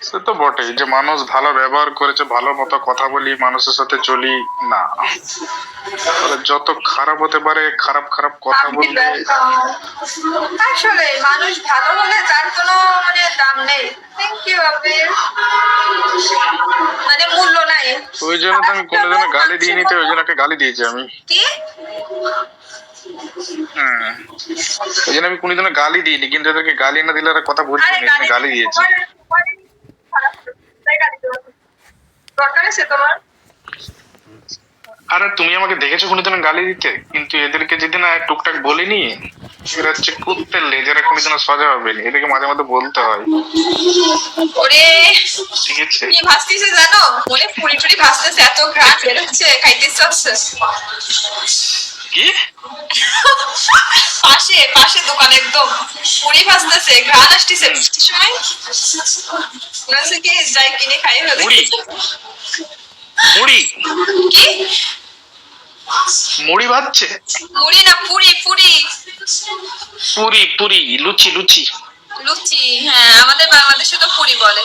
সে তো বটেই যে মানুষ ভালো ব্যবহার করেছে, ভালো মতো কথা বলি, মানুষের সাথে চলি না, তাহলে যত খারাপ হতে পারে, খারাপ খারাপ কথা আপনি বললে আসলে মানুষ ভালো হলে তার কোনো মানে দাম নেই। থ্যাংক ইউ আপনি, মানে মূল্য নাই। ওই জন্য তো আমি কোনোদিনও গালি দিইনি, তো ওই জন্য একটা গালি দিয়েছি আমি। কি হ্যাঁ, ওই জন্য আমি কোনোদিনও গালি দিইনি, কিন্তু এদেরকে গালি না দিলে এরা কথা বুঝবে আরে না, এই জন্য গালি দিলে দিয়েছি। তোমারই খারাপ হবে। তাই গালি দেওয়া দরকার আছে তোমার? আরে তুমি আমাকে দেখেছো কোনোদিনও গালি দিতে? কিন্তু এদেরকে যেদিন টুকটাক বলিনি, এরা হচ্ছে কুত্তের লেজ, এরা কোনোদিনও সোজা হবে না, এদেরকে মাঝে মাঝে বলতে হয়। ওরে ঠিক আছে, কি ভাসতেছে জানো, মনে পুরি টুরি ভাসতেছে, এত ঘ্রাণ বেরোচ্ছে, খাইতে ইচ্ছা হচ্ছে। কি পাশে পাশে দোকান একদম পুরি ভাসতেছে, ঘ্রাণ আসতেছে বৃষ্টির সময়। মনে হচ্ছে কি যাই কিনে খাই ফেলি। মুড়ি মুড়ি কি মুড়ি ভাজছে? মুড়ি না পুরি, পুরি পুরি পুরি, লুচি লুচি। লুচি, হ্যাঁ আমাদের বাংলাদেশে তো পুরি বলে।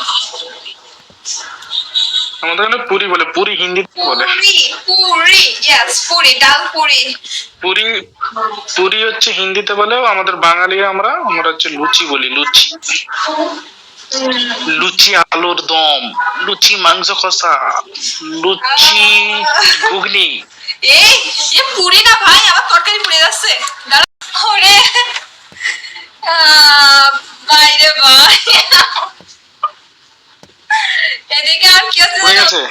আমাদের এখানে পুরি বলে, পুরি হিন্দিতে বলে। পুরি পুরি, ইয়েস পুরি, ডাল পুরি। পুরি পুরি হচ্ছে হিন্দিতে বলে, আমাদের বাঙালিরা আমরা আমরা হচ্ছে লুচি বলি, লুচি। লুচি আলুর দম, লুচি মাংস কষা, লুচি ঘুগনি। এই এ পুরি না ভাই, আমার তরকারি পুড়ে যাচ্ছে। ওরে বাইরে ভাই, এদিকে আর কি আছে হয়ে জানো, গেছে।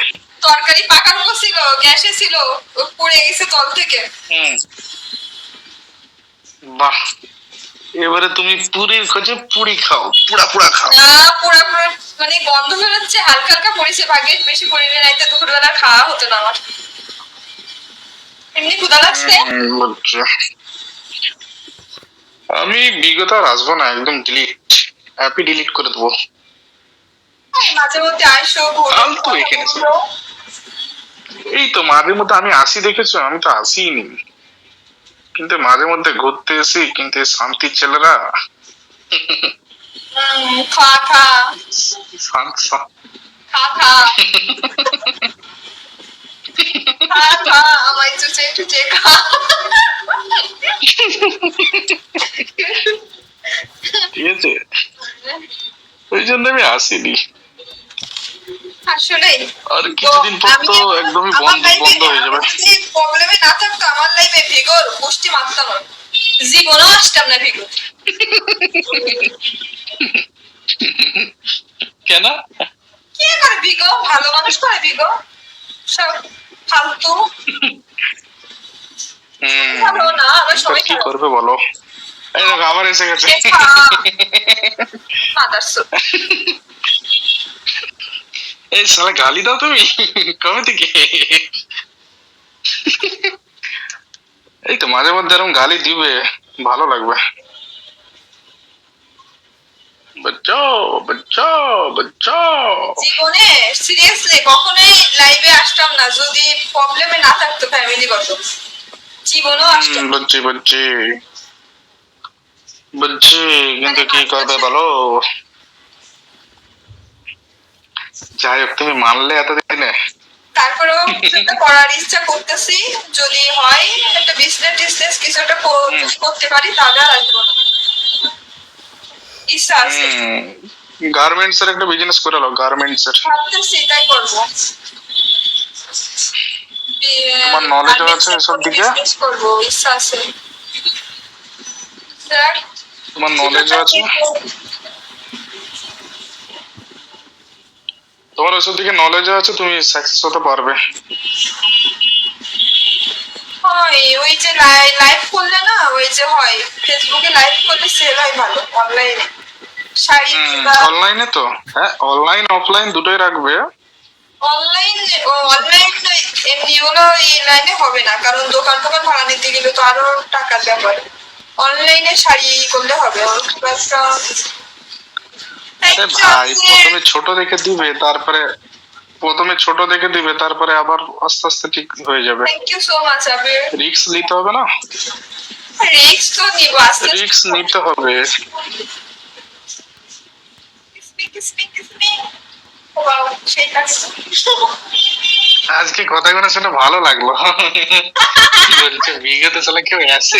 তরকারি পাকার মতো ছিল, গ্যাসে ছিল, পুড়ে গেছে তল থেকে। বাহ, এবারে তুমি পুরীর খোঁজে পুরি খাও, পুরা পুরা খাও। না পুরা পুরা মানে গন্ধ বেরোচ্ছে, হালকা হালকা পড়েছে, ভাগ্যে বেশি পড়িনি, নাইতে দুপুরবেলা খাওয়া হতো না আমার। এমনি ক্ষুধা লাগছে। বলছে আমি বিগত আর আসবো না, একদম ডিলিট, অ্যাপই ডিলিট করে দেবো। মাঝে মধ্যে আইসো, ফালতু এখানে সব। এই তো মাঝে মধ্যে আমি আসি, দেখেছো? আমি তো আসিনি, কিন্তু মাঝে মধ্যে ঘুরতে এসি, কিন্তু এই শান্তির ছেলেরা খা খা খা খা খা খা, আমায় চুচে চুচে খা। ঠিক আছে, ওই জন্য আমি আসিনি। আসলে আর কিছুদিন পর তো একদমই বন্ধ বন্ধ হয়ে যাবে। প্রবলেমে না থাকতো আমার লাইফে ভিগোর গোষ্ঠী মারতাম, জীবনও আসতাম না ভিগো। কেন? কে করে ভিগো? ভালো মানুষ করে ভিগো, সব ফালতু। ভালো না, আমরা সবাই কি করবে বলো? এই দেখো আবার এসে গেছে। মাদারচোদ। এই শালা গালি দাও তুমি কবে থেকে? এই তো মাঝে মধ্যে এরকম গালি দিবে, ভালো লাগবে। বাচ্চাও বাচ্চাও বাচ্চাও। জীবনে সিরিয়াসলি কখনোই লাইভে আসতাম না যদি প্রবলেমে না থাকতো ফ্যামিলিগত, জীবনও আসতাম। বুঝছি বুঝছি বুঝছি, কিন্তু কি করবে বলো? যাই হোক, তুমি মানলে এতদিনে। তারপরেও একটা করার ইচ্ছা করতেছি, যদি হয় একটা বিজনেস টিজনেস কিছু একটা করতে পারি তাহলে আর আসবো না। ইচ্ছা আছে, গার্মেন্টস এর একটা বিজনেস করে নাও, গার্মেন্টস এর। ভাবতেছি তাই করবো। তোমার নলেজ আছে এসব দিকে? বিজনেস করবো, ইচ্ছা আছে। দেখ, তোমার নলেজ আছে? তোমার ওইসব দিকে নলেজ আছে, তুমি সাকসেস হতে পারবে। হয় ওই যে লাইভ করলে না, ওই যে হয় ফেসবুকে লাইভ করলে সেল হয় ভালো, অনলাইনে শাড়ি কিংবা অনলাইনে তো, হ্যাঁ অনলাইন অফলাইন দুটোই রাখবে। অনলাইন। অনলাইন এমনি হলো এই লাইনে হবে না, কারণ দোকান টোকান ভাড়া নিতে গেলে তো আরো টাকার ব্যাপার। অনলাইনে শাড়ি করলে হবে খুব একটা। আরে ভাই, প্রথমে ছোট দেখে দিবে, তারপরে আবার আস্তে আস্তে ঠিক হয়ে যাবে। Thank you so much Abir. Risk নিতে হবে না? রিস্ক তো নিব, আস্তে রিস্ক নিতে হবে। Speak speak speak. সেটা আজকে কথাগুলো শুনে ভালো লাগলো। বলছে বিগত সালে কেউ আসে।